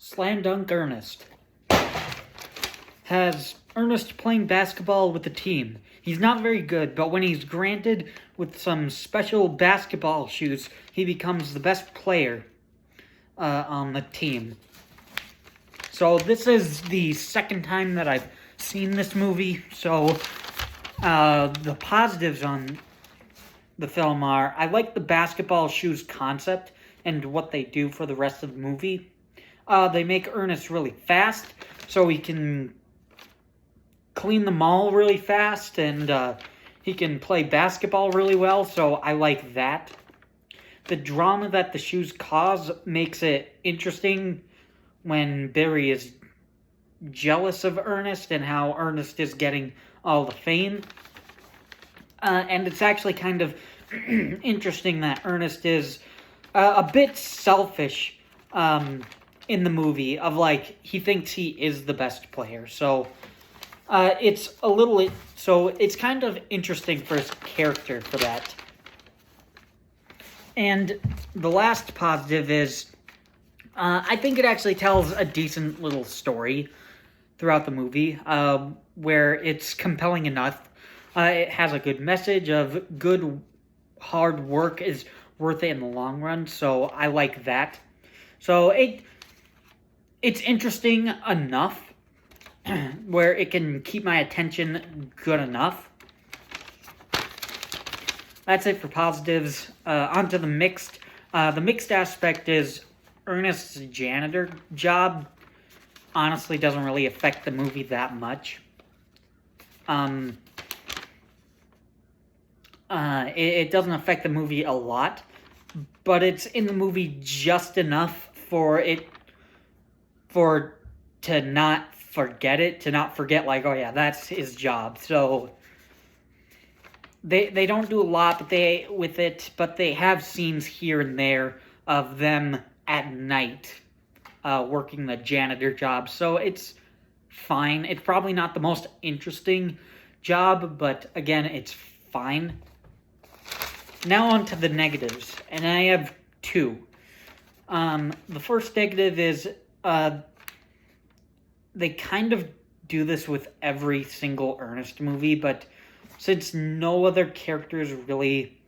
Slam Dunk Ernest has Ernest playing basketball with the team. He's not very good, but when he's granted with some special basketball shoes, he becomes the best player on the team. So this is the second time that I've seen this movie, so the positives on the film are, I like the basketball shoes concept and what they do for the rest of the movie. They make Ernest really fast, so he can clean the mall really fast, and he can play basketball really well, so I like that. The drama that the shoes cause makes it interesting when Barry is jealous of Ernest and how Ernest is getting all the fame. And it's actually kind of interesting that Ernest is a bit selfish in the movie, of like, he thinks he is the best player. So it's kind of interesting for his character for that. And the last positive is, I think it actually tells a decent little story throughout the movie, where it's compelling enough. It has a good message of good hard work is worth it in the long run, so I like that. So it's interesting enough where it can keep my attention good enough. That's it for positives. Onto the mixed. The mixed aspect is Ernest's janitor job honestly doesn't really affect the movie that much. It doesn't affect the movie a lot, but it's in the movie just enough to not forget like, oh yeah, that's his job. So they don't do a lot, but they have scenes here and there of them at night working the janitor job. So it's fine. It's probably not the most interesting job, but again, it's fine. Now on to the negatives, and I have two. The first negative is they kind of do this with every single Ernest movie, but since no other characters really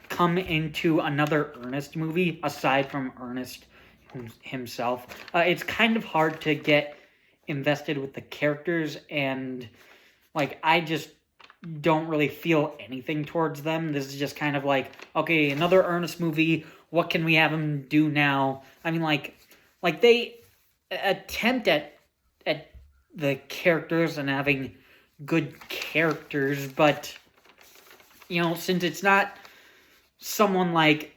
come into another Ernest movie aside from Ernest himself, it's kind of hard to get invested with the characters, and like, I just don't really feel anything towards them. This is just kind of like, okay, another Ernest movie, what can we have him do now? I mean, like they attempt at the characters and having good characters, but you know, since it's not someone like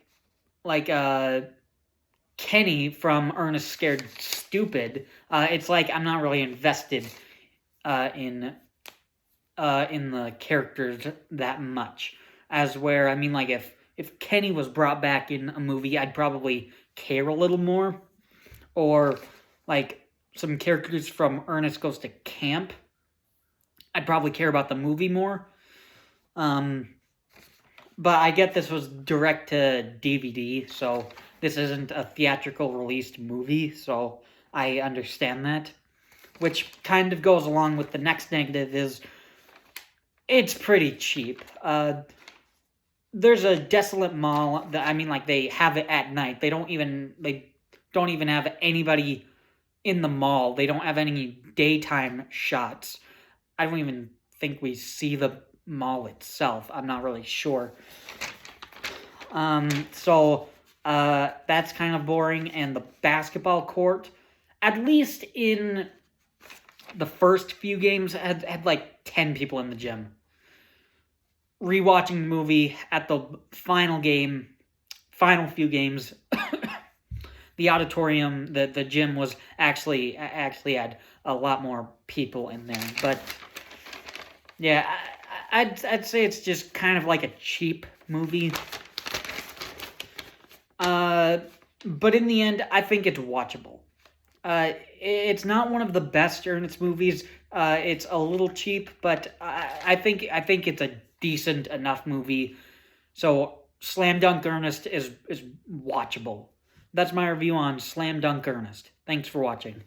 Kenny from Ernest Scared Stupid, it's like I'm not really invested in the characters that much. As where, I mean, like, if Kenny was brought back in a movie, I'd probably care a little more. Or, like, some characters from Ernest Goes to Camp, I'd probably care about the movie more. But I get this was direct to DVD, so this isn't a theatrical released movie, so I understand that. Which kind of goes along with the next negative is, it's pretty cheap. There's a desolate mall that, I mean, like, they have it at night. They don't even have anybody in the mall. They don't have any daytime shots. I don't even think we see the mall itself. I'm not really sure. So that's kind of boring. And the basketball court, at least in the first few games, had like 10 people in the gym. Rewatching the movie at the final few games, the auditorium, the gym was actually had a lot more people in there. But yeah, I'd say it's just kind of like a cheap movie. But in the end, I think it's watchable. It's not one of the best Ernest movies. It's a little cheap, but I think it's a decent enough movie. So Slam Dunk Ernest is watchable. That's my review on Slam Dunk Ernest. Thanks for watching.